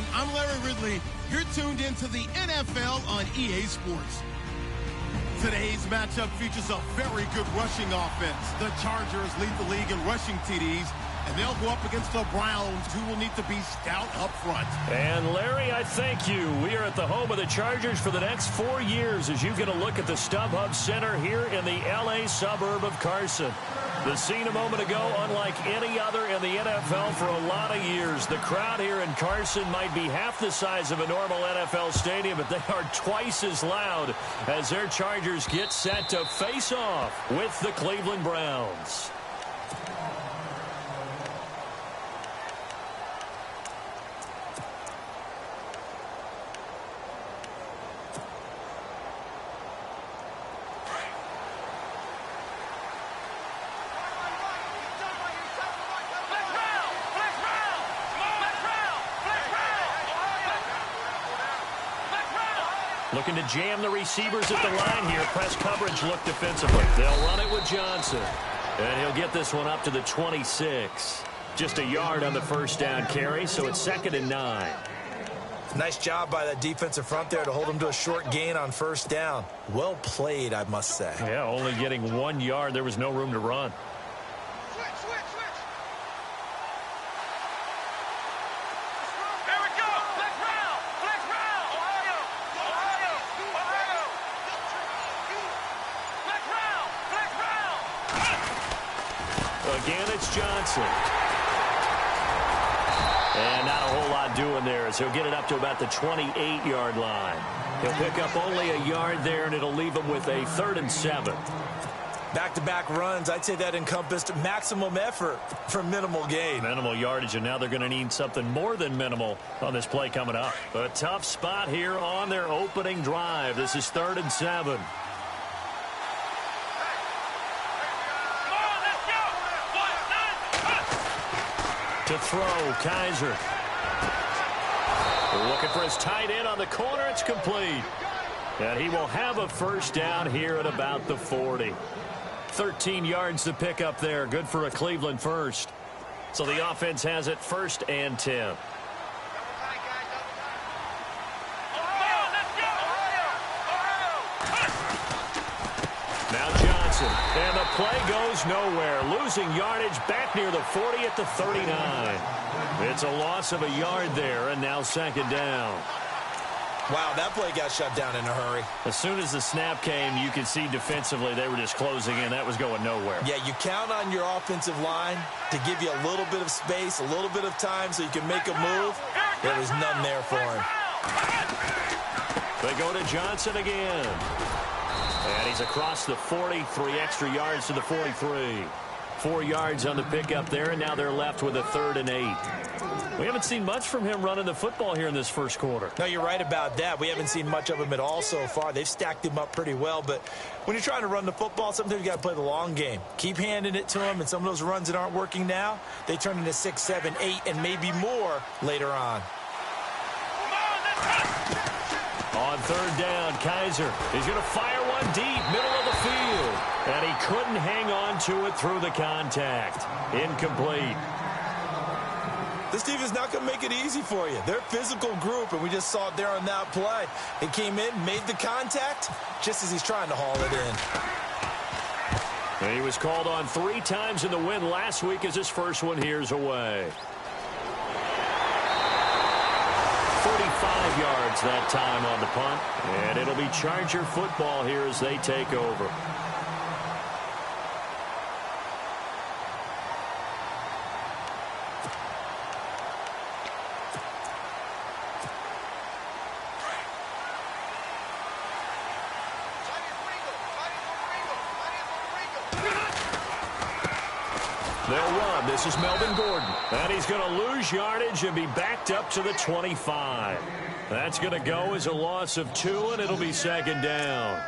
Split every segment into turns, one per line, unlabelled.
everyone. I'm Larry Ridley. You're tuned into the NFL on EA Sports. Today's matchup features a very good rushing offense. The Chargers lead the league in rushing TDs, and they'll go up against the Browns, who will need to be stout up front.
And Larry, I thank you. We are at the home of the Chargers for the next 4 years as you get a look at the StubHub Center here in the L.A. suburb of Carson. The scene a moment ago, unlike any other in the NFL for a lot of years. The crowd here in Carson might be half the size of a normal NFL stadium, but they are twice as loud as their Chargers get set to face off with the Cleveland Browns. Looking to jam the receivers at the line here. Press coverage look defensively. They'll run it with Johnson. And he'll get this one up to the 26. Just a yard on the first down carry, so it's 2nd and 9.
Nice job by that defensive front there to hold him to a short gain on first down. Well played, I must say.
Yeah, only getting 1 yard. There was no room to run. Again, it's Johnson. And not a whole lot doing there as he'll get it up to about the 28-yard line. He'll pick up only a yard there, and it'll leave him with a 3rd and 7.
Back-to-back runs, I'd say that encompassed maximum effort for minimal gain.
Minimal yardage, and now they're going to need something more than minimal on this play coming up. A tough spot here on their opening drive. This is 3rd and 7. To throw, Kaiser. Looking for his tight end on the corner. It's complete. And he will have a first down here at about the 40. 13 yards to pick up there. Good for a Cleveland first. So the offense has it 1st and 10. Now Johnson. And the play goes nowhere. Losing yardage back near the 40 at the 39. It's a loss of a yard there, and now 2nd down.
Wow, that play got shut down in a hurry.
As soon as the snap came, you could see defensively they were just closing in. That was going nowhere.
Yeah, you count on your offensive line to give you a little bit of space, a little bit of time so you can make a move. There was none there for him.
They go to Johnson again. And he's across the 40, 3 extra yards to the 43. 4 yards on the pickup there, and now they're left with a 3rd and 8. We haven't seen much from him running the football here in this first quarter.
No, you're right about that. We haven't seen much of him at all so far. They've stacked him up pretty well, but when you're trying to run the football, sometimes you got to play the long game. Keep handing it to him, and some of those runs that aren't working now, they turn into 6, 7, 8, and maybe more later on.
On 3rd down, Kaiser is going to fire one deep, middle of the field. And he couldn't hang on to it through the contact. Incomplete.
This team is not going to make it easy for you. They're a physical group, and we just saw it there on that play. They came in, made the contact, just as he's trying to haul it in.
And he was called on 3 times in the win last week as his first one here's away. 35 yards that time on the punt, and it'll be Charger football here as they take over. They'll run. This is Melvin Gordon. And he's going to lose yardage and be backed up to the 25. That's going to go as a loss of 2, and it'll be 2nd down.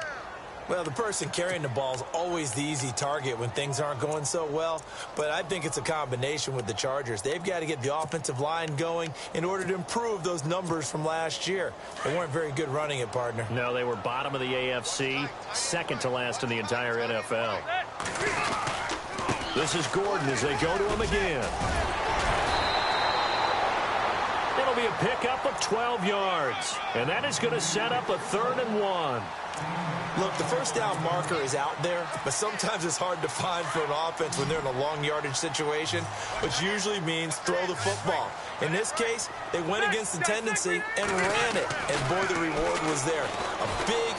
Well, the person carrying the ball is always the easy target when things aren't going so well. But I think it's a combination with the Chargers. They've got to get the offensive line going in order to improve those numbers from last year. They weren't very good running it, partner.
No, they were bottom of the AFC, 2nd to last in the entire NFL. This is Gordon as they go to him again. And a That'll be a pickup of 12 yards. And that is going to set up a 3rd and 1.
Look, the first down marker is out there, but sometimes it's hard to find for an offense when they're in a long yardage situation, which usually means throw the football. In this case, they went against the tendency and ran it. And boy, the reward was there. A big,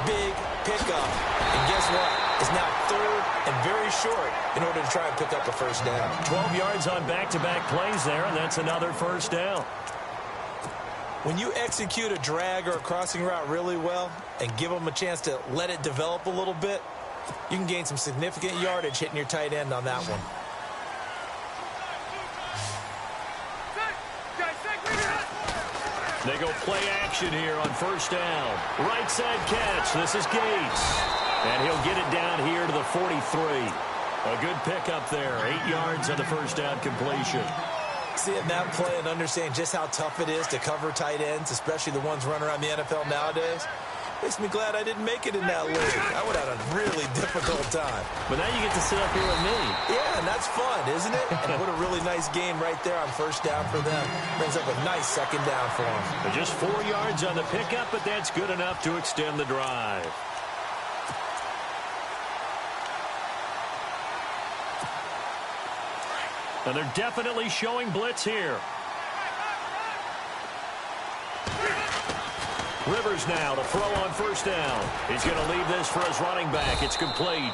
big pickup. And guess what? It's now 3rd and very short in order to try and pick up a first down.
12 yards on back-to-back plays there, and that's another first down.
When you execute a drag or a crossing route really well and give them a chance to let it develop a little bit, you can gain some significant yardage hitting your tight end on that one.
They go play action here on first down. Right side catch. This is Gates. And he'll get it down here to the 43. A good pickup there. 8 yards on the first down completion.
Seeing that play and understanding just how tough it is to cover tight ends, especially the ones running around the NFL nowadays, makes me glad I didn't make it in that league. I would have had a really difficult time.
But now you get to sit up here with me.
Yeah, and that's fun, isn't it? And what a really nice game right there on first down for them. Brings up a nice second down for them.
But just 4 yards on the pickup, but that's good enough to extend the drive. And they're definitely showing blitz here. Rivers now to throw on first down. He's going to leave this for his running back. It's complete.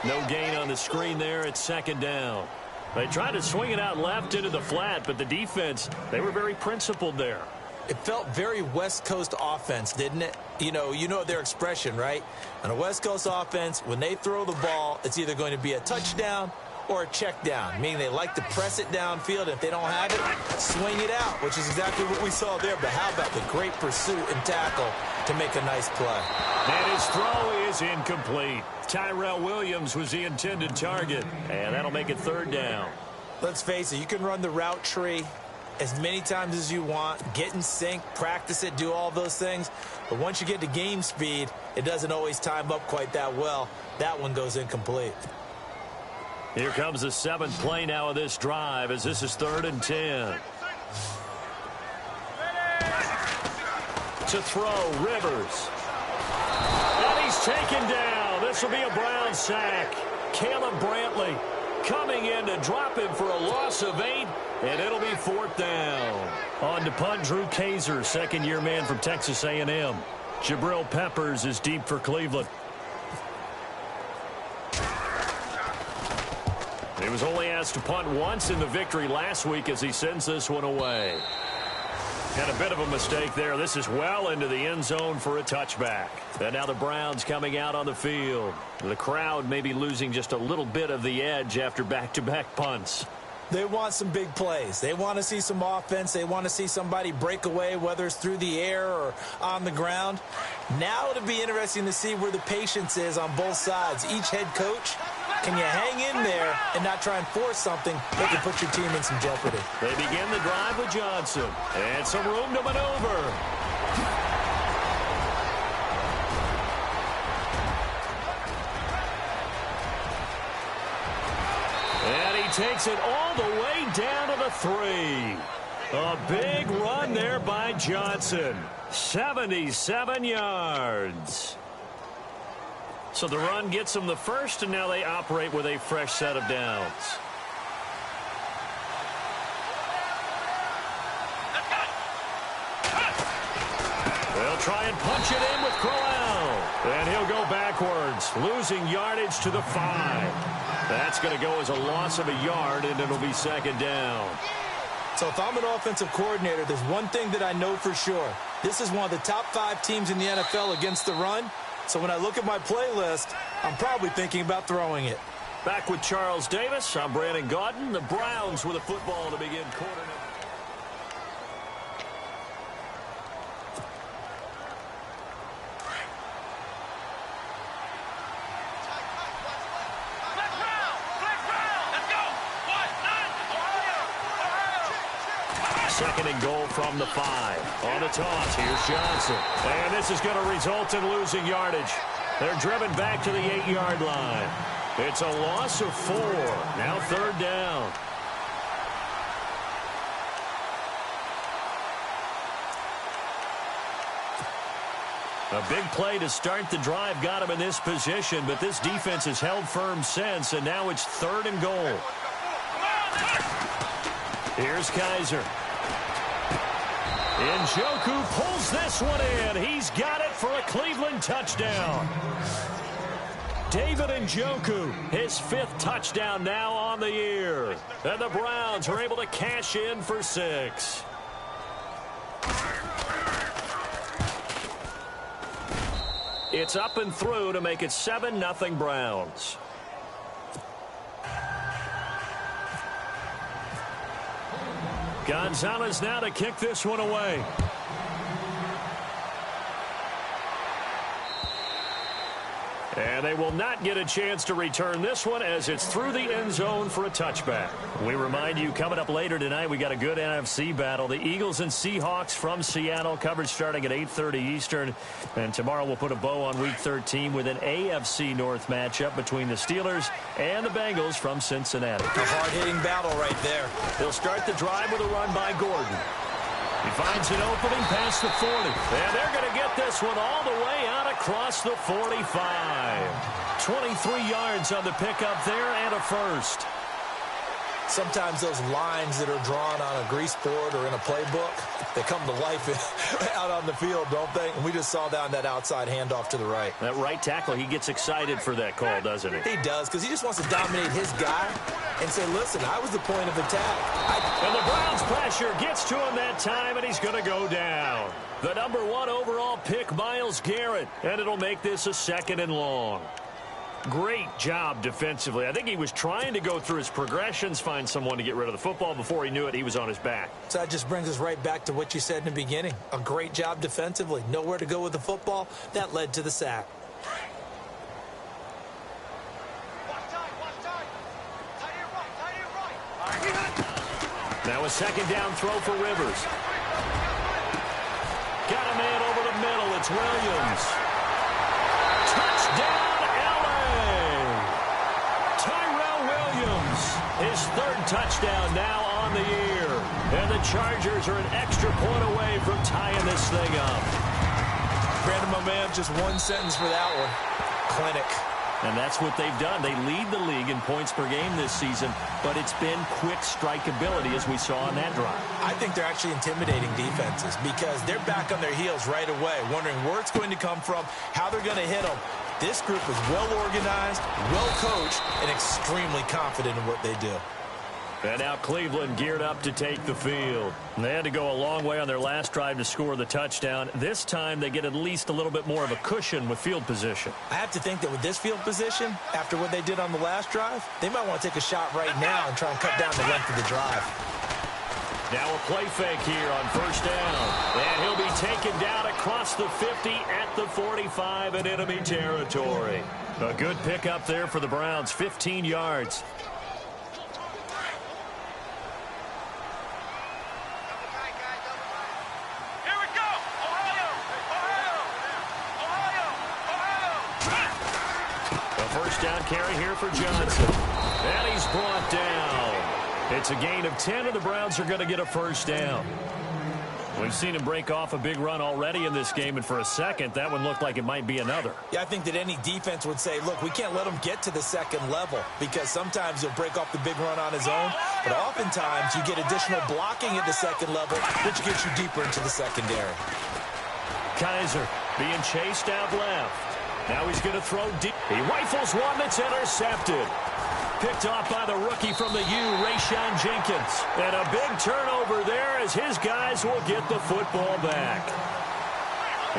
No gain on the screen there. It's second down. They tried to swing it out left into the flat, but the defense, they were very principled there.
It felt very West Coast offense, didn't it? You know their expression, right? On a West Coast offense, when they throw the ball, it's either going to be a touchdown or a check down, meaning they like to press it downfield. If they don't have it, swing it out, which is exactly what we saw there. But how about the great pursuit and tackle to make a nice play?
And his throw is incomplete. Tyrell Williams was the intended target, and that'll make it third down.
Let's face it, you can run the route tree as many times as you want, get in sync, practice it, do all those things. But once you get to game speed, it doesn't always time up quite that well. That one goes incomplete.
Here comes the 7th play now of this drive as this is 3rd and 10. To throw, Rivers. And he's taken down. This will be a Brown sack. Caleb Brantley coming in to drop him for a loss of 8, and it'll be 4th down. On to punt, Drew Kaiser, second-year man from Texas A&M. Jabril Peppers is deep for Cleveland. He was only asked to punt once in the victory last week as he sends this one away. Had a bit of a mistake there. This is well into the end zone for a touchback. And now the Browns coming out on the field. The crowd may be losing just a little bit of the edge after back-to-back punts.
They want some big plays. They want to see some offense. They want to see somebody break away, whether it's through the air or on the ground. Now it'll be interesting to see where the patience is on both sides. Each head coach, can you hang in there and not try and force something that can put your team in some jeopardy?
They begin the drive with Johnson. And some room to maneuver. And he takes it all the way down to the 3. A big run there by Johnson. 77 yards. So the run gets them the first, and now they operate with a fresh set of downs. They'll try and punch it in with Crowell. And he'll go backwards, losing yardage to the 5. That's going to go as a loss of a yard, and it'll be second down.
So if I'm an offensive coordinator, there's one thing that I know for sure. This is one of the top 5 teams in the NFL against the run. So when I look at my playlist, I'm probably thinking about throwing it.
Back with Charles Davis, I'm Brandon Gaudin. The Browns with a football to begin quarter. Second and goal from the 5. On the toss, here's Johnson. And this is going to result in losing yardage. They're driven back to the 8-yard line. It's a loss of 4. Now third down. A big play to start the drive got him in this position, but this defense has held firm since, and now it's 3rd and goal. Here's Kaiser. Njoku pulls this one in. He's got it for a Cleveland touchdown. David Njoku, his 5th touchdown now on the year. And the Browns are able to cash in for 6. It's up and through to make it 7-0 Browns. Gonzalez now to kick this one away. And they will not get a chance to return this one as it's through the end zone for a touchback. We remind you, coming up later tonight, we got a good NFC battle. The Eagles and Seahawks from Seattle, coverage starting at 8:30 Eastern. And tomorrow we'll put a bow on Week 13 with an AFC North matchup between the Steelers and the Bengals from Cincinnati.
A hard-hitting battle right there.
They'll start the drive with a run by Gordon. He finds an opening past the 40. And they're going to get this one all the way out across the 45. 23 yards on the pickup there and a first.
Sometimes those lines that are drawn on a grease board or in a playbook, they come to life out on the field, don't they? And we just saw that on that outside handoff to the right.
That right tackle, he gets excited for that call, doesn't he?
He does, because he just wants to dominate his guy and say, listen, I was the point of attack.
And the Browns pressure gets to him that time, and he's going to go down. The number 1 overall pick, Myles Garrett, and it'll make this a 2nd and long. Great job defensively. I think he was trying to go through his progressions, find someone to get rid of the football. Before he knew it, he was on his back.
So that just brings us right back to what you said in the beginning. A great job defensively. Nowhere to go with the football. That led to the sack.
Now a 2nd down throw for Rivers. Got a man over the middle. It's Williams. Touchdown! His 3rd touchdown now on the year. And the Chargers are an extra point away from tying this thing up.
Brandon, my man, just one sentence for that one. Clinic.
And that's what they've done. They lead the league in points per game this season, but it's been quick strikeability as we saw on that drive.
I think they're actually intimidating defenses because they're back on their heels right away, wondering where it's going to come from, how they're going to hit them. This group is well-organized, well-coached, and extremely confident in what they do.
And now Cleveland geared up to take the field. They had to go a long way on their last drive to score the touchdown. This time they get at least a little bit more of a cushion with field position.
I have to think that with this field position, after what they did on the last drive, they might want to take a shot right now and try and cut down the length of the drive.
Now a play fake here on 1st down. And he'll be taken down across the 50 at the 45 in enemy territory. A good pickup there for the Browns, 15 yards.
Here we go! Ohio!
A 1st down carry here for Johnson. And he's brought down. It's a gain of 10, and the Browns are going to get a 1st down. We've seen him break off a big run already in this game, and for a second, that one looked like it might be another.
Yeah, I think that any defense would say, look, we can't let him get to the 2nd level because sometimes he'll break off the big run on his own, but oftentimes you get additional blocking at the 2nd level, which gets you deeper into the secondary.
Kaiser being chased out left. Now he's going to throw deep. He rifles one that's intercepted. Picked off by the rookie from the U, Rayshon Jenkins. And a big turnover there as his guys will get the football back.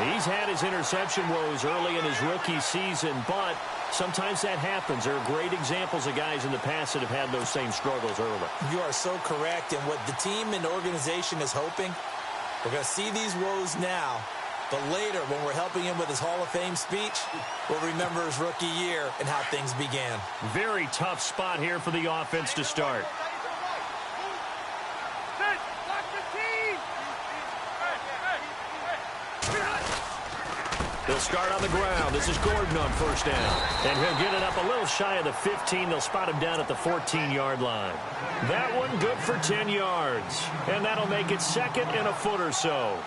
He's had his interception woes early in his rookie season, but sometimes that happens. There are great examples of guys in the past that have had those same struggles early.
You are so correct. And what the team and organization is hoping, we're going to see these woes now. But later, when we're helping him with his Hall of Fame speech, we'll remember his rookie year and how things began.
Very tough spot here for the offense to start. They'll start on the ground. This is Gordon on 1st down. And he'll get it up a little shy of the 15. They'll spot him down at the 14-yard line. That one good for 10 yards. And that'll make it 2nd and a foot or so.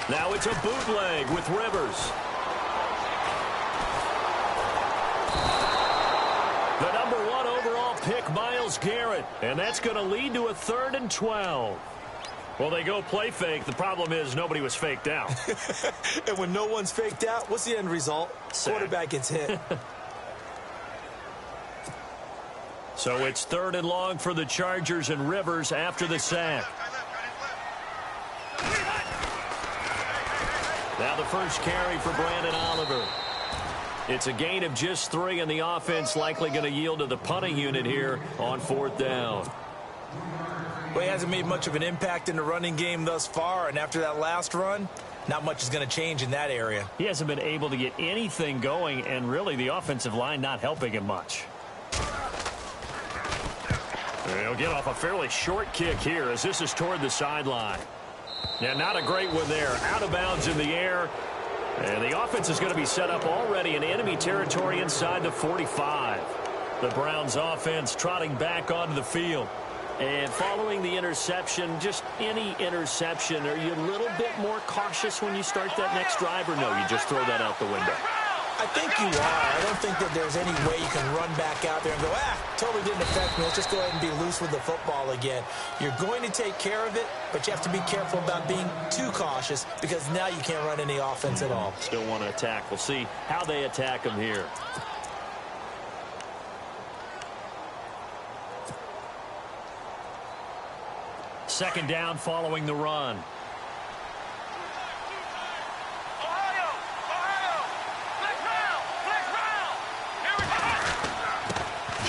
Now it's a bootleg with Rivers. The number 1 overall pick, Myles Garrett. And that's going to lead to a 3rd and 12. Well, they go play fake. The problem is nobody was faked out.
And when no one's faked out, what's the end result?
Sack.
Quarterback gets hit.
So it's 3rd and long for the Chargers and Rivers after the sack. Now the first carry for Brandon Oliver. It's a gain of just 3, and the offense likely going to yield to the punting unit here on 4th down.
Well, he hasn't made much of an impact in the running game thus far, and after that last run, not much is going to change in that area.
He hasn't been able to get anything going, and really the offensive line not helping him much. He'll get off a fairly short kick here as this is toward the sideline. Yeah, not a great one there. Out of bounds in the air. And the offense is going to be set up already in enemy territory inside the 45. The Browns offense trotting back onto the field. And following the interception, just any interception, are you a little bit more cautious when you start that next drive, or no, you just throw that out the window?
I think you are. I don't think that there's any way you can run back out there and go, totally didn't affect me. Let's just go ahead and be loose with the football again. You're going to take care of it, but you have to be careful about being too cautious because now you can't run any offense at all.
Still want to attack. We'll see how they attack them here. Second down following the run.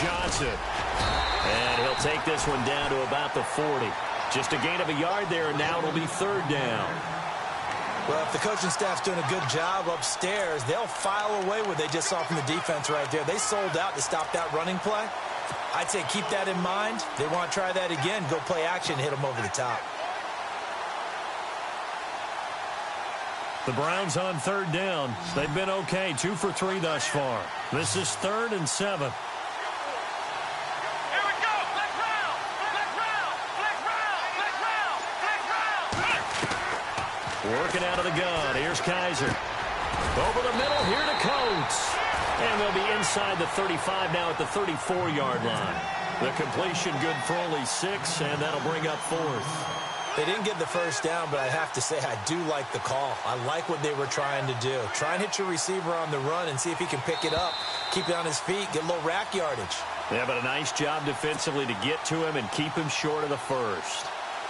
Johnson. And he'll take this one down to about the 40. Just a gain of a yard there, and now it'll be 3rd down.
Well, if the coaching staff's doing a good job upstairs, they'll file away what they just saw from the defense right there. They sold out to stop that running play. I'd say keep that in mind. They want to try that again, go play action, hit them over the top.
The Browns on 3rd down. They've been okay, 2 for 3 thus far. This is 3rd and 7. Working out of the gun. Here's Kaiser. Over the middle, here to Coates. And they'll be inside the 35 now at the 34-yard line. The completion good for only 6, and that'll bring up 4th.
They didn't get the first down, but I have to say I do like the call. I like what they were trying to do. Try and hit your receiver on the run and see if he can pick it up, keep it on his feet, get a little rack yardage.
Yeah, but a nice job defensively to get to him and keep him short of the first.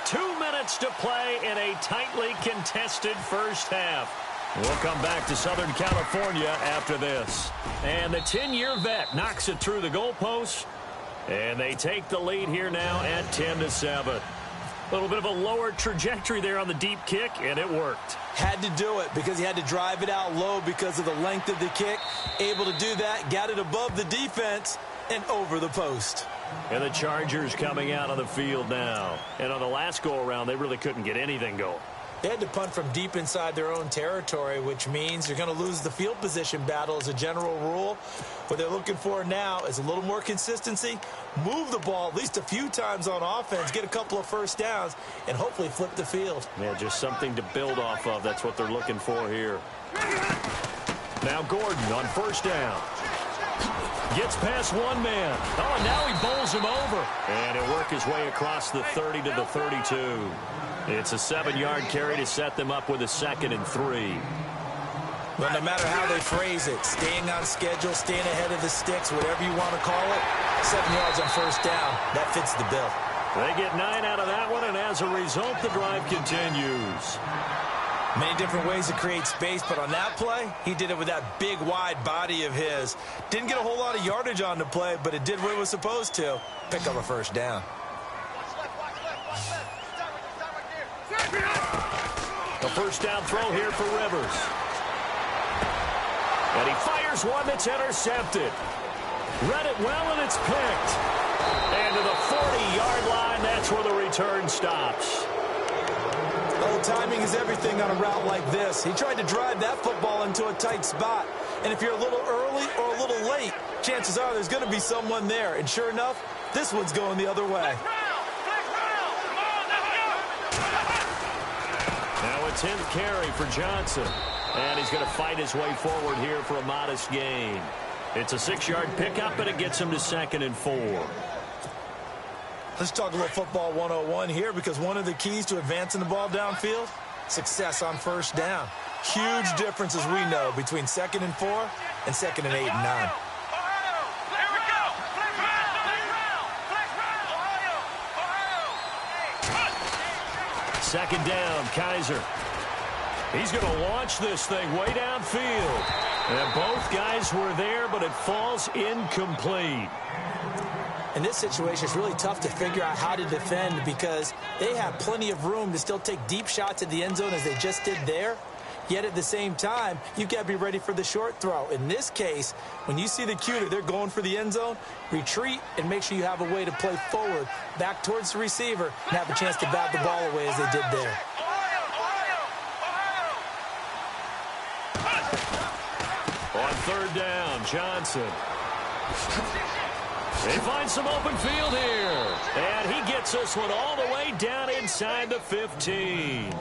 2 minutes to play in a tightly contested first half. We'll come back to Southern California after this. And the 10-year vet knocks it through the goalpost. And they take the lead here now at 10-7. A little bit of a lower trajectory there on the deep kick, and it worked.
Had to do it because he had to drive it out low because of the length of the kick. Able to do that, got it above the defense and over the post.
And the Chargers coming out on the field now. And on the last go-around, they really couldn't get anything going.
They had to punt from deep inside their own territory, which means you're going to lose the field position battle as a general rule. What they're looking for now is a little more consistency, move the ball at least a few times on offense, get a couple of first downs, and hopefully flip the field.
Yeah, just something to build off of. That's what they're looking for here. Now Gordon on first down. Gets past one man. Oh, and now he bowls him over. And he'll work his way across the 30 to the 32. It's a 7-yard carry to set them up with a 2nd and 3.
Well, no matter how they phrase it, staying on schedule, staying ahead of the sticks, whatever you want to call it, 7 yards on first down, that fits the bill.
They get 9 out of that one, and as a result, the drive continues.
Many different ways to create space, but on that play, he did it with that big, wide body of his. Didn't get a whole lot of yardage on the play, but it did what it was supposed to. Pick up a first down.
A first down throw here for Rivers. And he fires one that's intercepted. Read it well, and it's picked. And to the 40-yard line, that's where the return stops.
Oh, timing is everything on a route like this. He tried to drive that football into a tight spot. And if you're a little early or a little late, chances are there's going to be someone there. And sure enough, this one's going the other way.
Now 10th carry for Johnson. And he's going to fight his way forward here for a modest gain. It's a 6-yard pickup, and it gets him to 2nd and 4.
Let's talk a little football 101 here, because one of the keys to advancing the ball downfield, success on first down. Huge differences we know between 2nd and 4 and 2nd and 8 and 9.
Second down, Kaiser. He's going to launch this thing way downfield. And both guys were there, but it falls incomplete.
In this situation, it's really tough to figure out how to defend, because they have plenty of room to still take deep shots at the end zone as they just did there. Yet at the same time, you've got to be ready for the short throw. In this case, when you see the cue that they're going for the end zone, retreat and make sure you have a way to play forward, back towards the receiver, and have a chance to bat the ball away as they did there.
On third down, Johnson. They find some open field here. And he gets this one all the way down inside the 15.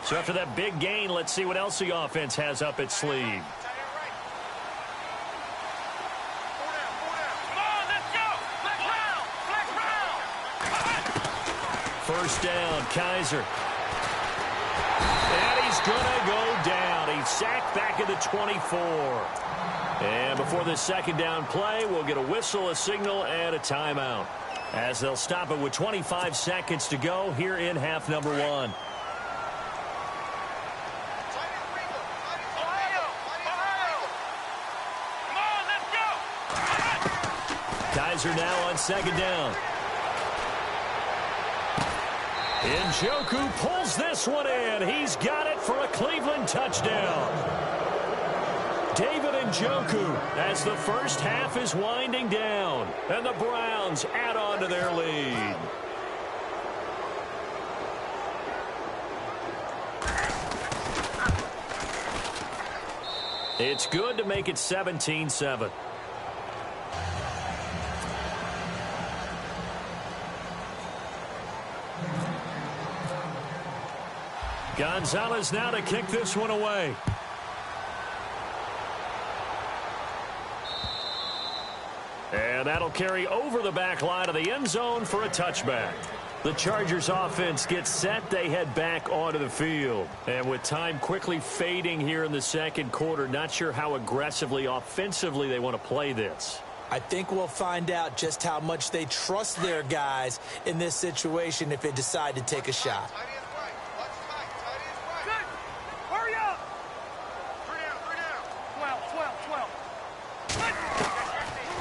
So after that big gain, let's see what else the offense has up its sleeve. First down, Kaiser. And he's going to go down. He's sacked back at the 24. And before this second down play, we'll get a whistle, a signal, and a timeout, as they'll stop it with 25 seconds to go here in half number 1. Kaiser now on second down. Njoku pulls this one in. He's got it for a Cleveland touchdown. David Njoku as the first half is winding down, and the Browns add on to their lead. It's good to make it 17-7. Gonzalez now to kick this one away. And that'll carry over the back line of the end zone for a touchback. The Chargers offense gets set. They head back onto the field. And with time quickly fading here in the second quarter, not sure how aggressively, offensively they want to play this.
I think we'll find out just how much they trust their guys in this situation if they decide to take a shot.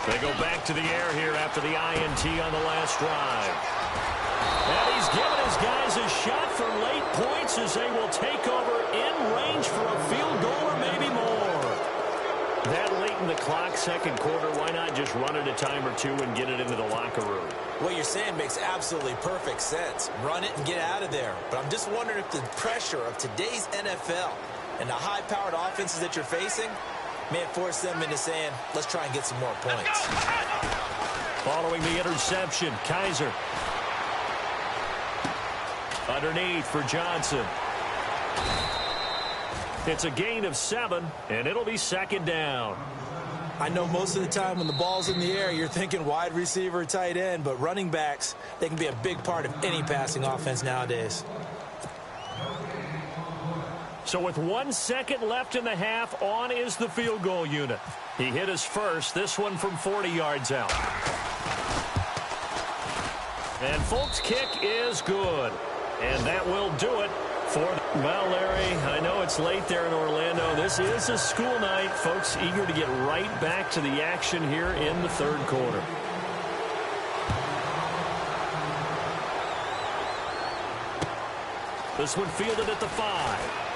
They go back to the air here after the INT on the last drive. And he's given his guys a shot for late points as they will take over in range for a field goal or maybe more. That late in the clock, second quarter, why not just run it a time or two and get it into the locker room?
What you're saying makes absolutely perfect sense. Run it and get out of there. But I'm just wondering if the pressure of today's NFL and the high-powered offenses that you're facing may force them into saying, let's try and get some more points.
Following the interception, Kaiser. Underneath for Johnson. It's a gain of 7, and it'll be second down.
I know most of the time when the ball's in the air, you're thinking wide receiver, tight end, but running backs, they can be a big part of any passing offense nowadays.
So with 1 second left in the half, on is the field goal unit. He hit his first, this one from 40 yards out. And Folk's kick is good. And that will do it for well, Larry, I know it's late there in Orlando. This is a school night. Folks eager to get right back to the action here in the third quarter. This one fielded at the 5.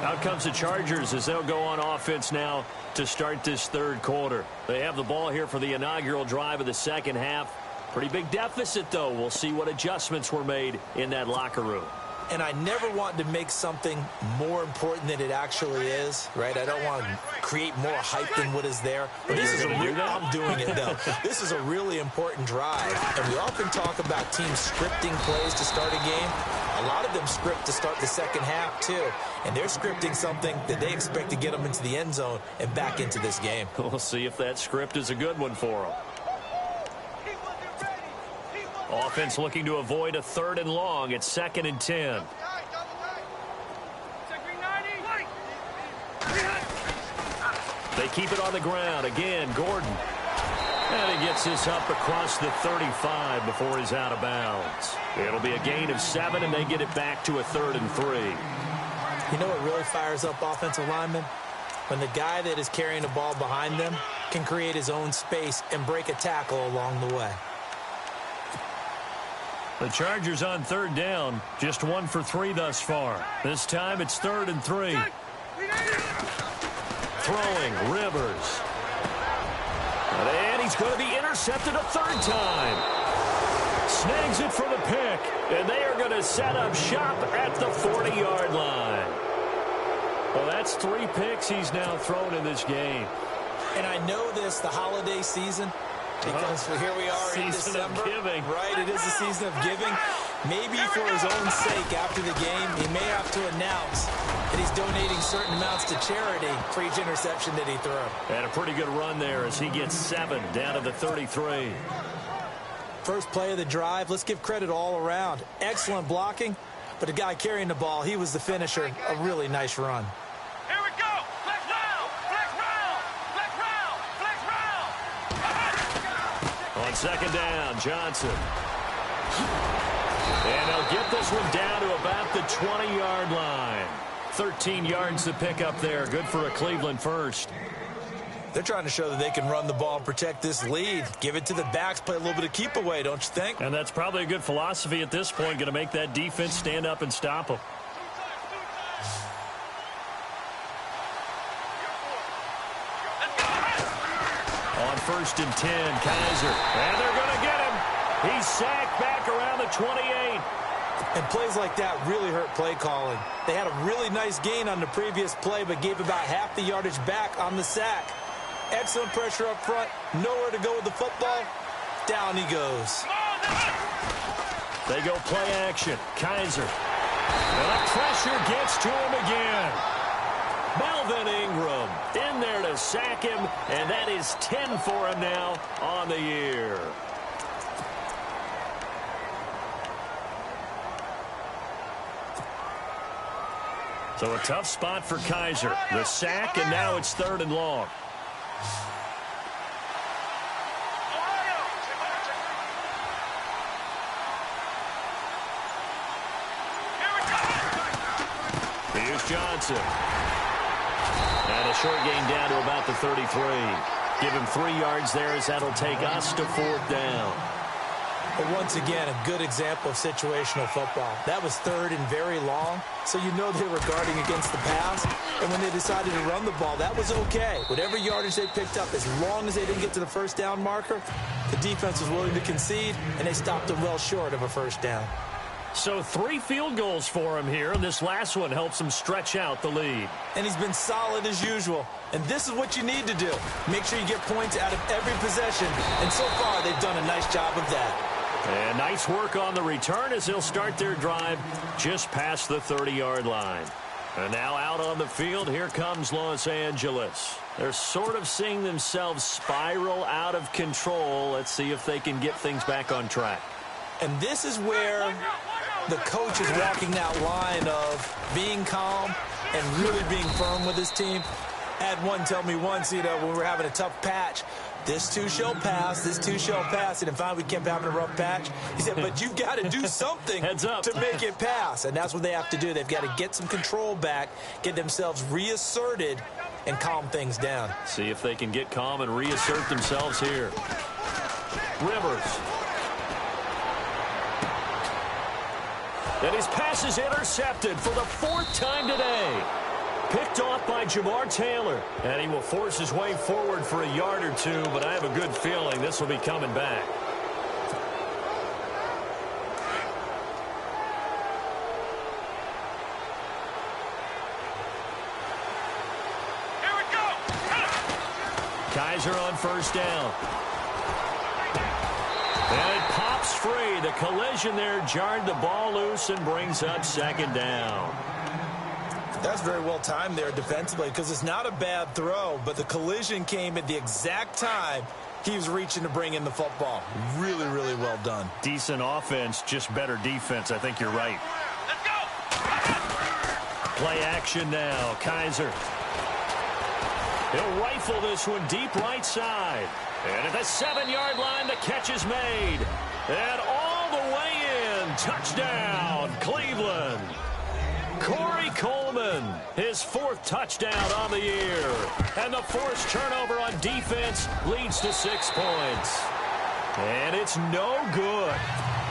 Out comes the Chargers as they'll go on offense now to start this third quarter. They have the ball here for the inaugural drive of the second half. Pretty big deficit, though. We'll see what adjustments were made in that locker room.
And I never want to make something more important than it actually is, right? I don't want to create more hype than what is there. But this is I'm doing it, though. This is a really important drive. And we often talk about teams scripting plays to start a game. A lot of them script to start the second half, too. And they're scripting something that they expect to get them into the end zone and back into this game.
We'll see if that script is a good one for them. Offense looking to avoid a 3rd and long. It's 2nd and 10. They keep it on the ground. Again, Gordon. And he gets this up across the 35 before he's out of bounds. It'll be a gain of 7, and they get it back to a 3rd and 3.
You know what really fires up offensive linemen? When the guy that is carrying the ball behind them can create his own space and break a tackle along the way.
The Chargers on 3rd down, just 1 for 3 thus far. This time it's 3rd and 3. Throwing, Rivers. And he's going to be intercepted a 3rd time. Snags it for the pick, and they are going to set up shop at the 40-yard line. Well, that's 3 picks he's now thrown in this game.
And I know this, the holiday season, because here we are in December, right? It is the season of giving. Maybe for his own sake, after the game, he may have to announce that he's donating certain amounts to charity for each interception that he threw.
And a pretty good run there as he gets 7 down to the 33.
First play of the drive, let's give credit all around. Excellent blocking, but the guy carrying the ball, he was the finisher. A really nice run.
Here we go. Flex round. Flex round. Flex round. Flex round.
On 2nd down, Johnson. And they'll get this one down to about the 20-yard line. 13 yards to pick up there. Good for a Cleveland first.
They're trying to show that they can run the ball and protect this lead. Give it to the backs, play a little bit of keep away, don't you think?
And that's probably a good philosophy at this point. Going to make that defense stand up and stop them. On 1st and 10, Kaiser. And they're going to get him. He's sacked back around the 28.
And plays like that really hurt play calling. They had a really nice gain on the previous play, but gave about half the yardage back on the sack. Excellent pressure up front. Nowhere to go with the football. Down he goes.
They go play action. Kaiser. And the pressure gets to him again. Melvin Ingram in there to sack him, and that is 10 for him now on the year. So a tough spot for Kaiser. The sack, and now it's 3rd and long. Here's Johnson. And a short gain down to about the 33. Give him 3 yards there as that'll take us to 4th down.
But once again, a good example of situational football. That was 3rd and very long, so you know they were guarding against the pass. And when they decided to run the ball, that was okay. Whatever yardage they picked up, as long as they didn't get to the 1st down marker, the defense was willing to concede, and they stopped them well short of a 1st down.
So 3 field goals for him here, and this last one helps him stretch out the lead.
And he's been solid as usual. And this is what you need to do. Make sure you get points out of every possession. And so far, they've done a nice job of that.
And nice work on the return as they'll start their drive just past the 30-yard line. And now out on the field, here comes Los Angeles. They're sort of seeing themselves spiral out of control. Let's see if they can get things back on track.
And this is where the coach is walking that line of being calm and really being firm with his team. I had one tell me once, when we were having a tough patch, this too shall pass, this too shall pass. And finally we kept having a rough patch. He said, but you've got to do something
Heads up.
to make it pass. And that's what they have to do. They've got to get some control back, get themselves reasserted, and calm things down.
See if they can get calm and reassert themselves here. Rivers. And his pass is intercepted for the 4th time today. Picked off by Jamar Taylor. And he will force his way forward for a yard or two, but I have a good feeling this will be coming back.
Here we go.
Kaiser on first down. And it pops free. The collision there jarred the ball loose and brings up second down.
That's very well timed there defensively because it's not a bad throw, but the collision came at the exact time he was reaching to bring in the football. Really, really well done.
Decent offense, just better defense. I think you're right.
Let's go.
Play action now. Kaiser. He'll rifle this one deep right side. And at the 7-yard line, the catch is made. And all the way in. Touchdown, Cleveland. Corey Coleman, his 4th touchdown on the year. And the forced turnover on defense leads to 6 points. And it's no good.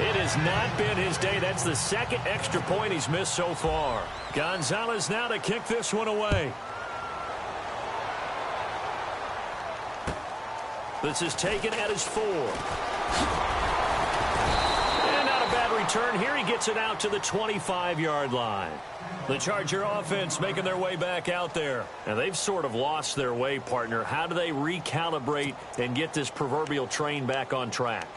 It has not been his day. That's the 2nd extra point he's missed so far. Gonzalez now to kick this one away. This is taken at his 4. And not a bad return here. He gets it out to the 25-yard line. The Charger offense making their way back out there. And they've sort of lost their way, partner. How do they recalibrate and get this proverbial train back on track?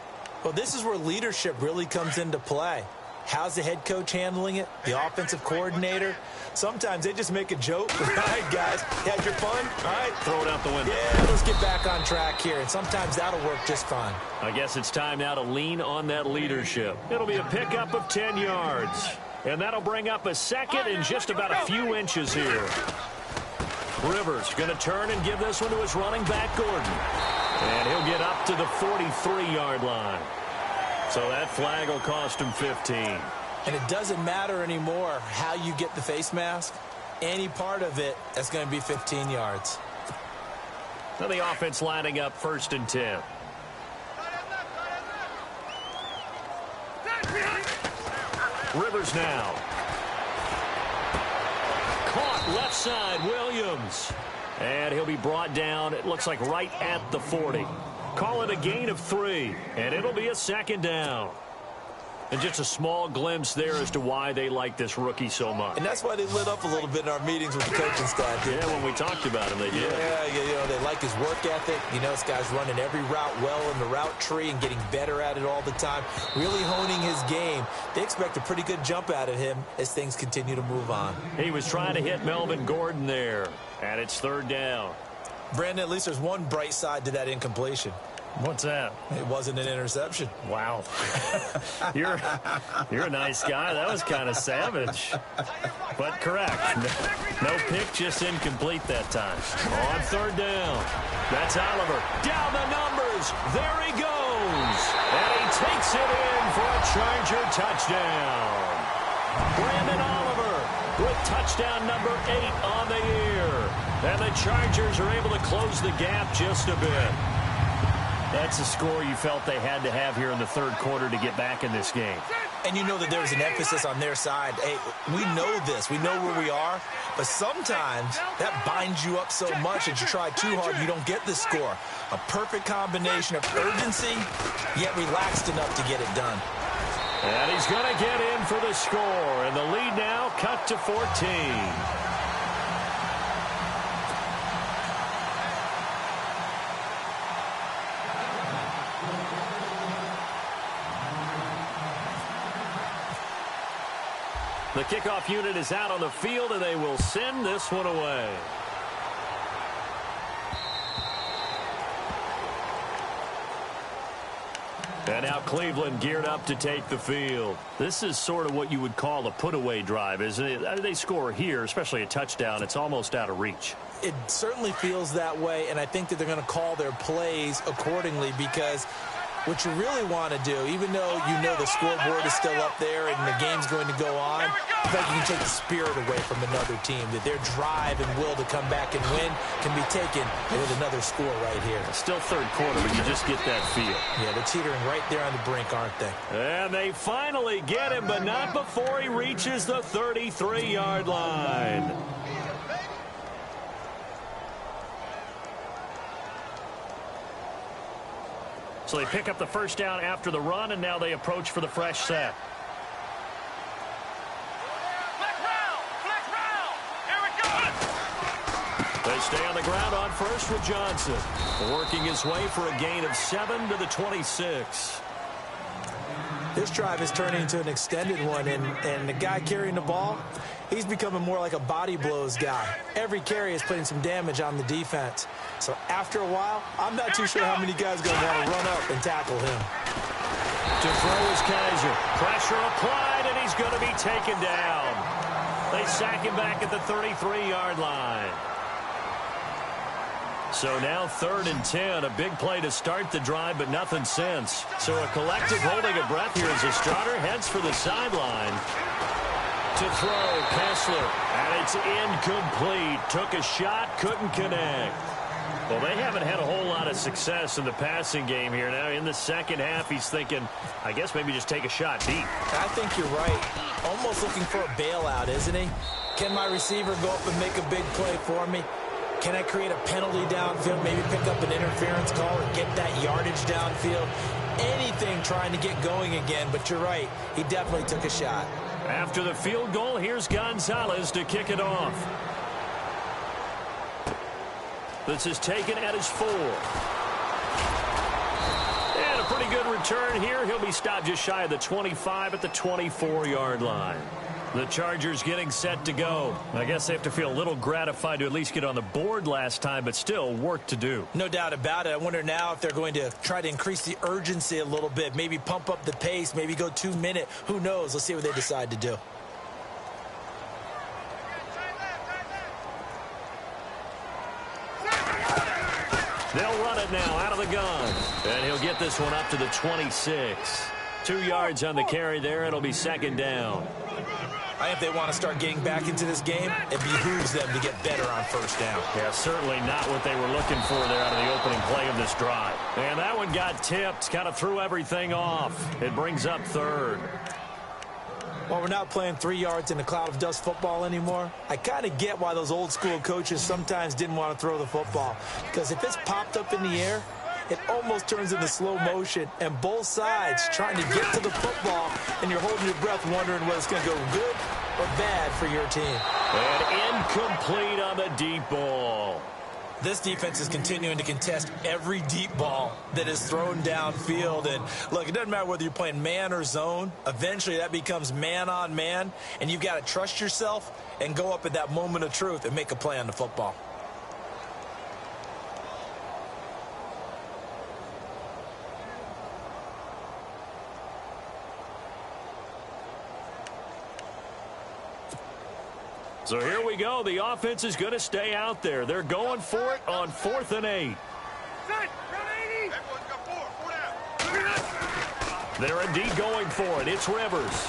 Well, this is where leadership really comes into play. How's the head coach handling it? The offensive coordinator? Sometimes they just make a joke. All right, guys, you had your fun? All right.
Throw it out the window.
Yeah, let's get back on track here. And sometimes that'll work just fine.
I guess it's time now to lean on that leadership. It'll be a pickup of 10 yards. And that'll bring up a second and just about a few inches here. Rivers going to turn and give this one to his running back, Gordon. And he'll get up to the 43-yard line. So that flag will cost him 15.
And it doesn't matter anymore how you get the face mask. Any part of it, that's going to be 15 yards.
Now the offense lining up 1st and 10. Rivers now. Caught left side, Williams. And he'll be brought down, it looks like right at the 40. Call it a gain of 3, and it'll be a 2nd down. And just a small glimpse there as to why they like this rookie so much.
And that's why they lit up a little bit in our meetings with the coaching staff.
Yeah, when we talked about him, they did.
Yeah, you know, they like his work ethic. You know, this guy's running every route well in the route tree and getting better at it all the time. Really honing his game. They expect a pretty good jump out of him as things continue to move on.
He was trying to hit Melvin Gordon there, and it's 3rd down.
Brandon, at least there's one bright side to that incompletion.
What's that?
It wasn't an interception.
Wow. You're a nice guy. That was kind of savage. But correct. No pick, just incomplete that time. On 3rd down. That's Oliver. Down the numbers. There he goes. And he takes it in for a Charger touchdown. Brandon Oliver with touchdown number 8 on the year. And the Chargers are able to close the gap just a bit. That's a score you felt they had to have here in the 3rd quarter to get back in this game.
And you know that there was an emphasis on their side. Hey, we know this. We know where we are. But sometimes that binds you up so much that you try too hard, you don't get the score. A perfect combination of urgency, yet relaxed enough to get it done.
And he's going to get in for the score. And the lead now cut to 14. The kickoff unit is out on the field, and they will send this one away. And now Cleveland geared up to take the field. This is sort of what you would call a put-away drive, isn't it? They score here, especially a touchdown. It's almost out of reach.
It certainly feels that way, and I think that they're going to call their plays accordingly because what you really want to do, even though you know the scoreboard is still up there and the game's going to go on, I think you can take the spirit away from another team, that their drive and will to come back and win can be taken with another score right here.
Still 3rd quarter, but you just get that feel.
Yeah, they're teetering right there on the brink, aren't they?
And they finally get him, but not before he reaches the 33-yard line. So they pick up the first down after the run, and now they approach for the fresh set. They stay on the ground on first with Johnson, working his way for a gain of 7 to the 26.
This drive is turning into an extended one, and the guy carrying the ball, he's becoming more like a body blows guy. Every carry is putting some damage on the defense. So after a while, I'm not too sure how many guys are going to want to run up and tackle him.
To throw is Kaiser. Pressure applied, and he's going to be taken down. They sack him back at the 33-yard line. So now 3rd and 10, a big play to start the drive, but nothing since. So a collective holding of breath here as the starter heads for the sideline. To throw, Kessler, and it's incomplete. Took a shot, couldn't connect. Well, they haven't had a whole lot of success in the passing game here. Now in the second half, he's thinking, I guess maybe just take a shot deep.
I think you're right. Almost looking for a bailout, isn't he? Can my receiver go up and make a big play for me? Can I create a penalty downfield, maybe pick up an interference call or get that yardage downfield? Anything trying to get going again, but you're right. He definitely took a shot.
After the field goal, here's Gonzalez to kick it off. This is taken at his 4. And a pretty good return here. He'll be stopped just shy of the 25 at the 24-yard line. The Chargers getting set to go. I guess they have to feel a little gratified to at least get on the board last time, but still work to do.
No doubt about it. I wonder now if they're going to try to increase the urgency a little bit, maybe pump up the pace, maybe go 2-minute. Who knows? Let's see what they decide to do.
They'll run it now out of the gun. And he'll get this one up to the 26. 2 yards on the carry there. It'll be 2nd down.
I think if they want to start getting back into this game, it behooves them to get better on 1st down.
Yeah, certainly not what they were looking for there out of the opening play of this drive. And that one got tipped, kind of threw everything off. It brings up 3rd.
While we're not playing 3 yards in a cloud of dust football anymore, I kind of get why those old school coaches sometimes didn't want to throw the football. Because if it's popped up in the air, it almost turns into slow motion, and both sides trying to get to the football, and you're holding your breath wondering whether it's going to go good or bad for your team.
And incomplete on the deep ball.
This defense is continuing to contest every deep ball that is thrown downfield. And look, it doesn't matter whether you're playing man or zone. Eventually that becomes man on man, and you've got to trust yourself and go up at that moment of truth and make a play on the football.
So here we go. The offense is going to stay out there. They're going for it on 4th and 8. They're indeed going for it. It's Rivers.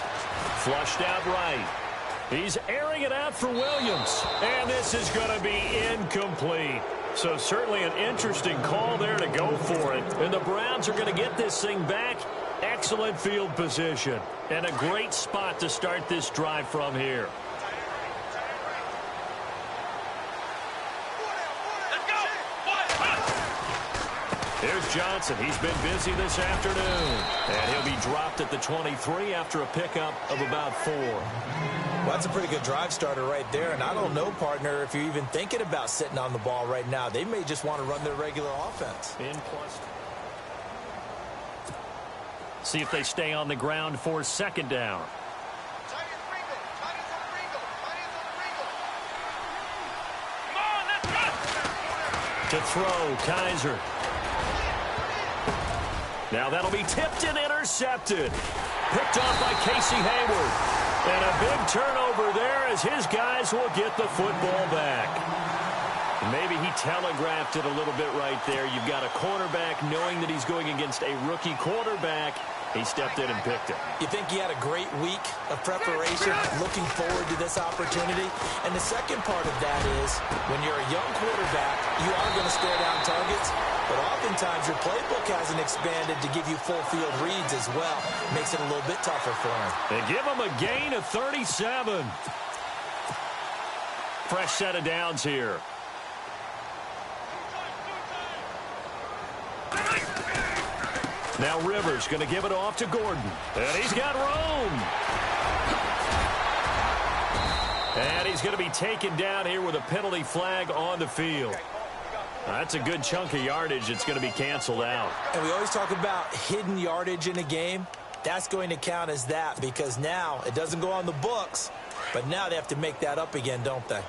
Flushed out right. He's airing it out for Williams. And this is going to be incomplete. So certainly an interesting call there to go for it. And the Browns are going to get this thing back. Excellent field position. And a great spot to start this drive from here. Here's Johnson. He's been busy this afternoon. And he'll be dropped at the 23 after a pickup of about 4.
Well, that's a pretty good drive starter right there. And I don't know, partner, if you're even thinking about sitting on the ball right now. They may just want to run their regular offense.
In plus. See if they stay on the ground for 2nd down. To throw, Kaiser. Now that'll be tipped and intercepted. Picked off by Casey Hayward. And a big turnover there as his guys will get the football back. Maybe he telegraphed it a little bit right there. You've got a quarterback knowing that he's going against a rookie quarterback. He stepped in and picked it.
You think he had a great week of preparation, looking forward to this opportunity? And the second part of that is, when you're a young quarterback, you are going to stare down targets, but oftentimes your playbook hasn't expanded to give you full field reads as well. Makes it a little bit tougher for him.
They give him a gain of 37. Fresh set of downs here. Now Rivers going to give it off to Gordon. And he's got room. And he's going to be taken down here with a penalty flag on the field. That's a good chunk of yardage. It's going to be canceled out.
And we always talk about hidden yardage in a game. That's going to count as that because now it doesn't go on the books, but now they have to make that up again, don't they?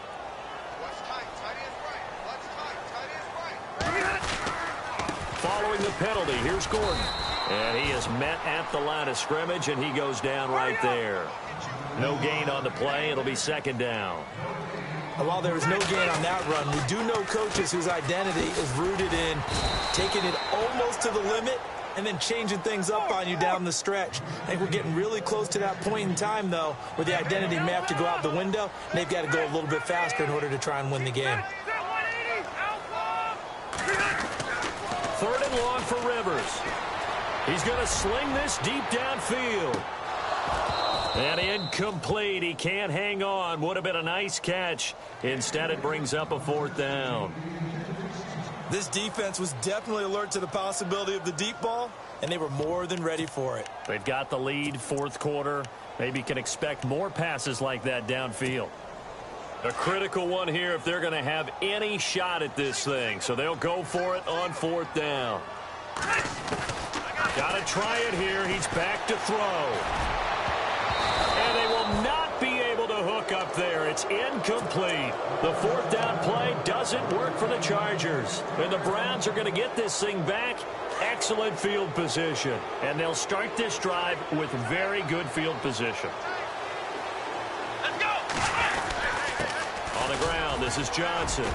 Following the penalty, here's Gordon. And he is met at the line of scrimmage, and he goes down right there. No gain on the play. It'll be second down.
And while there was no gain on that run, we do know coaches whose identity is rooted in taking it almost to the limit and then changing things up on you down the stretch. I think we're getting really close to that point in time, though, where the identity may have to go out the window, and they've got to go a little bit faster in order to try and win the game.
Third and long for Rivers. He's going to sling this deep downfield. And incomplete. He can't hang on. Would have been a nice catch. Instead, it brings up a fourth down.
This defense was definitely alert to the possibility of the deep ball, and they were more than ready for it.
They've got the lead, fourth quarter. Maybe can expect more passes like that downfield. A critical one here if they're going to have any shot at this thing. So they'll go for it on fourth down. Got to try it here. He's back to throw. And they will not be able to hook up there. It's incomplete. The fourth down play doesn't work for the Chargers. And the Browns are going to get this thing back. Excellent field position. And they'll start this drive with very good field position.
Let's go!
On the ground, this is Johnson.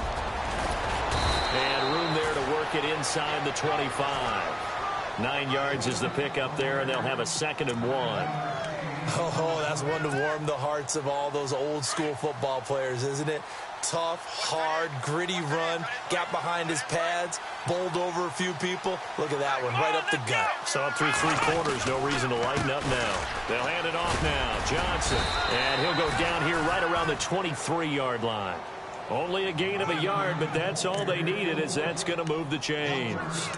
And room there to work it inside the 25. 9 yards is the pickup there, and they'll have a 2nd and 1.
Oh, that's one to warm the hearts of all those old-school football players, isn't it? Tough, hard, gritty run, got behind his pads, bowled over a few people. Look at that one, right up the gut.
So up through 3 quarters, no reason to lighten up now. They'll hand it off now. Johnson, and he'll go down here right around the 23-yard line. Only a gain of a yard, but that's all they needed, as that's going to move the chains.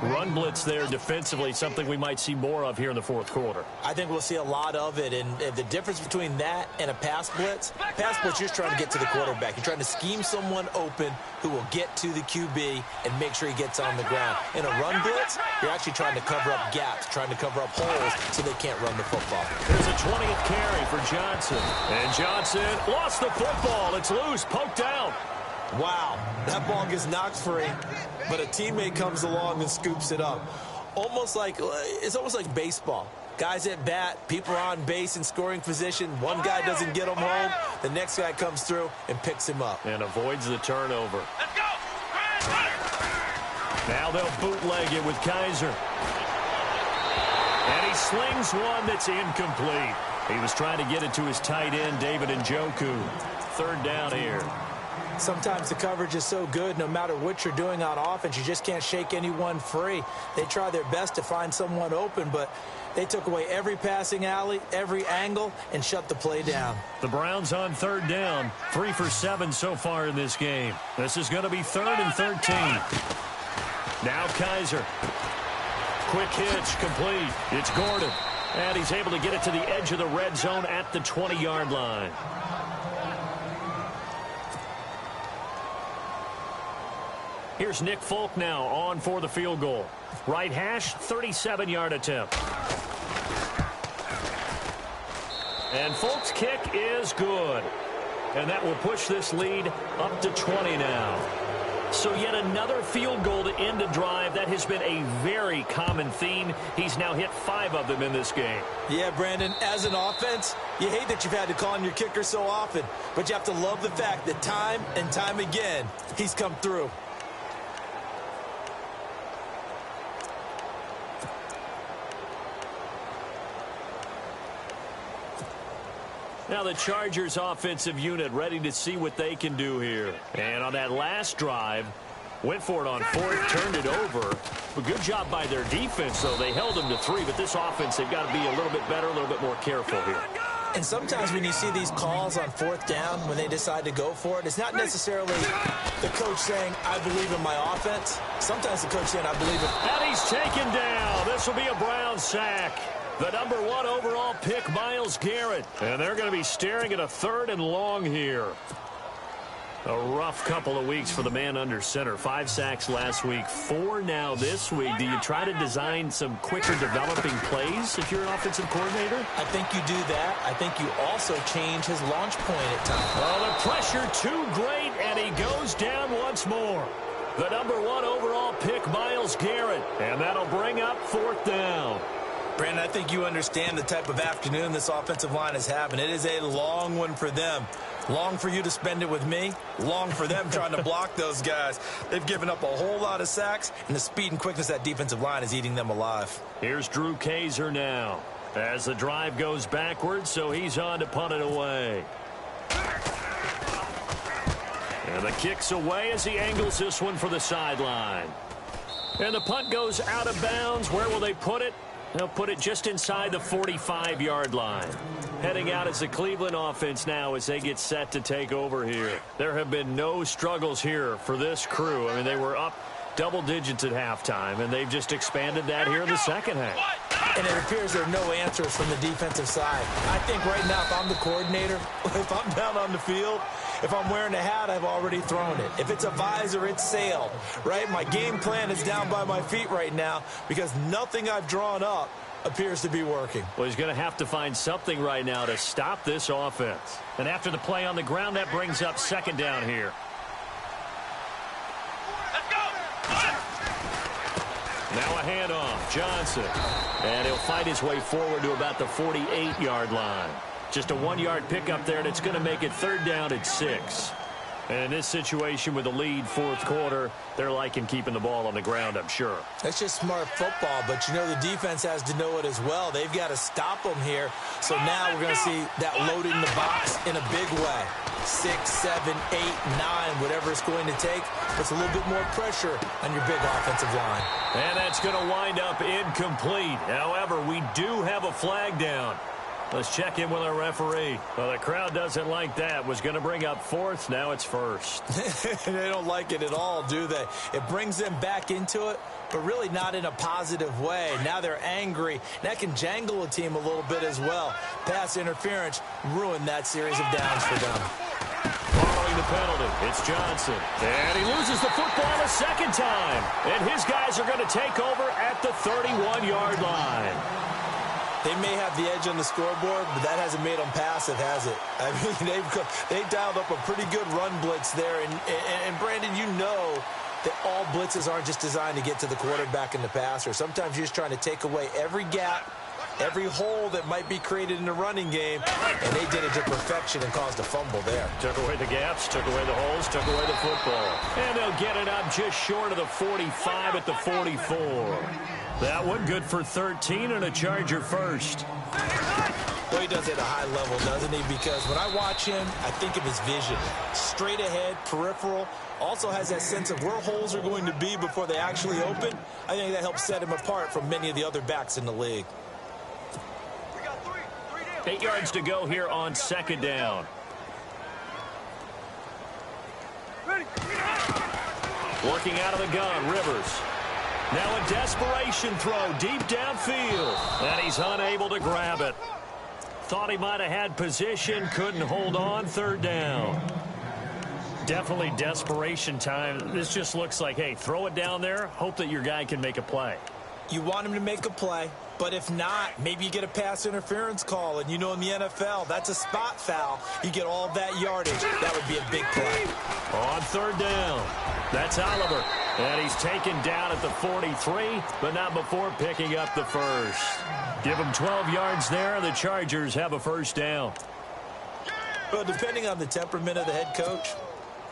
Run blitz there defensively, something we might see more of here in the fourth quarter.
I think we'll see a lot of it, and the difference between that and a pass blitz, you're just trying to get to the quarterback. You're trying to scheme someone open who will get to the QB and make sure he gets on the ground. In a run blitz, you're actually trying to cover up gaps, trying to cover up holes so they can't run the football.
There's a 20th carry for Johnson. And Johnson lost the football. It's loose, poked out.
Wow, that ball gets knocked free, but a teammate comes along and scoops it up. It's almost like baseball. Guys at bat, people are on base in scoring position. One guy doesn't get him home. The next guy comes through and picks him up.
And avoids the turnover.
Let's go!
Now they'll bootleg it with Kaiser. And he slings one that's incomplete. He was trying to get it to his tight end, David Njoku. Third down here.
Sometimes the coverage is so good, no matter what you're doing on offense, you just can't shake anyone free. They try their best to find someone open, but they took away every passing alley, every angle, and shut the play down.
The Browns on third down, 3 for 7 so far in this game. This is going to be 3rd and 13. Now Kaiser. Quick hitch, complete. It's Gordon. And he's able to get it to the edge of the red zone at the 20-yard line. Here's Nick Folk now on for the field goal. Right hash, 37-yard attempt. And Folk's kick is good. And that will push this lead up to 20 now. So yet another field goal to end a drive. That has been a very common theme. He's now hit 5 of them in this game.
Yeah, Brandon, as an offense, you hate that you've had to call on your kicker so often. But you have to love the fact that time and time again, he's come through.
Now the Chargers offensive unit ready to see what they can do here. And on that last drive, went for it on 4th, turned it over. A good job by their defense, though. They held them to 3, but this offense, they've got to be a little bit better, a little bit more careful here.
And sometimes when you see these calls on fourth down, when they decide to go for it, it's not necessarily the coach saying, I believe in my offense. Sometimes the coach saying, I believe in...
And he's taken down. This will be a Brown sack. The number 1 overall pick, Myles Garrett. And they're going to be staring at a 3rd and long here. A rough couple of weeks for the man under center. 5 sacks last week, 4 now this week. Do you try to design some quicker developing plays if you're an offensive coordinator?
I think you do that. I think you also change his launch point at times.
Oh, the pressure too great, and he goes down once more. The number 1 overall pick, Myles Garrett. And that'll bring up 4th down.
Brandon, I think you understand the type of afternoon this offensive line is having. It is a long one for them. Long for you to spend it with me. Long for them trying to block those guys. They've given up a whole lot of sacks, and the speed and quickness of that defensive line is eating them alive.
Here's Drew Kaiser now as the drive goes backwards, so he's on to punt it away. And the kick's away as he angles this one for the sideline. And the punt goes out of bounds. Where will they put it? They'll put it just inside the 45-yard line. Heading out as the Cleveland offense now as they get set to take over here. There have been no struggles here for this crew. I mean, they were up double digits at halftime, and they've just expanded that here in the second half.
And it appears there are no answers from the defensive side. I think right now, if I'm the coordinator, if I'm down on the field, if I'm wearing a hat, I've already thrown it. If it's a visor, it's sailed, right? My game plan is down by my feet right now because nothing I've drawn up appears to be working.
Well, he's going to have to find something right now to stop this offense. And after the play on the ground, that brings up 2nd down here. Now a handoff, Johnson. And he'll fight his way forward to about the 48-yard line. Just a 1-yard pickup there, and it's going to make it 3rd down at 6. And in this situation with the lead 4th quarter, they're liking keeping the ball on the ground, I'm sure.
That's just smart football, but you know the defense has to know it as well. They've got to stop them here. So now we're going to see that loading the box in a big way. 6, 7, 8, 9, whatever it's going to take. Puts a little bit more pressure on your big offensive line.
And that's going to wind up incomplete. However, we do have a flag down. Let's check in with our referee. Well, the crowd doesn't like that. Was going to bring up 4th. Now it's 1st.
They don't like it at all, do they? It brings them back into it, but really not in a positive way. Now they're angry. That can jangle a team a little bit as well. Pass interference ruined that series of downs for them.
Following the penalty, it's Johnson. And he loses the football a 2nd time. And his guys are going to take over at the 31-yard line.
They may have the edge on the scoreboard, but that hasn't made them passive, has it? I mean, they've dialed up a pretty good run blitz there. And Brandon, you know that all blitzes aren't just designed to get to the quarterback and the passer. Sometimes you're just trying to take away every gap, every hole that might be created in the running game, and they did it to perfection and caused a fumble there.
Took away the gaps, took away the holes, took away the football. And they'll get it up just short of the 45 at the 44. That one good for 13 and a Charger first.
Well, he does it at a high level, doesn't he? Because when I watch him, I think of his vision. Straight ahead, peripheral. Also has that sense of where holes are going to be before they actually open. I think that helps set him apart from many of the other backs in the league.
8 yards to go here on 2nd down. Working out of the gun, Rivers. Now a desperation throw deep downfield. And he's unable to grab it. Thought he might have had position, couldn't hold on. 3rd down. Definitely desperation time. This just looks like, hey, throw it down there, hope that your guy can make a play.
You want him to make a play, but if not, maybe you get a pass interference call, and you know in the NFL, that's a spot foul. You get all that yardage. That would be a big play.
On 3rd down, that's Oliver. And he's taken down at the 43, but not before picking up the 1st. Give him 12 yards there, and the Chargers have a 1st down.
Well, depending on the temperament of the head coach,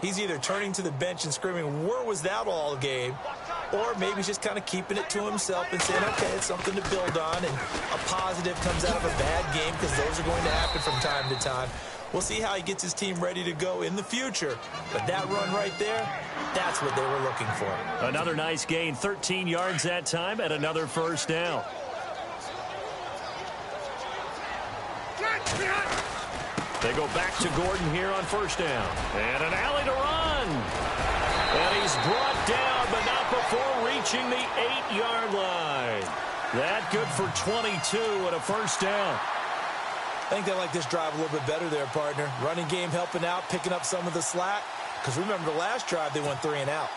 he's either turning to the bench and screaming, where was that all game? Or maybe he's just kind of keeping it to himself and saying, okay, it's something to build on, and a positive comes out of a bad game because those are going to happen from time to time. We'll see how he gets his team ready to go in the future. But that run right there, that's what they were looking for.
Another nice gain, 13 yards that time, and another 1st down. They go back to Gordon here on first down. And an alley to run. And he's brought down, but not before reaching the 8-yard line. That good for 22 and a first down.
I think they like this drive a little bit better there, partner. Running game helping out, picking up some of the slack. Because remember, the last drive, they went 3 and out.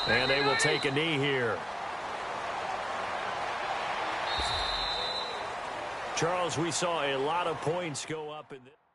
And they will take a knee here. Charles, we saw a lot of points go up in this.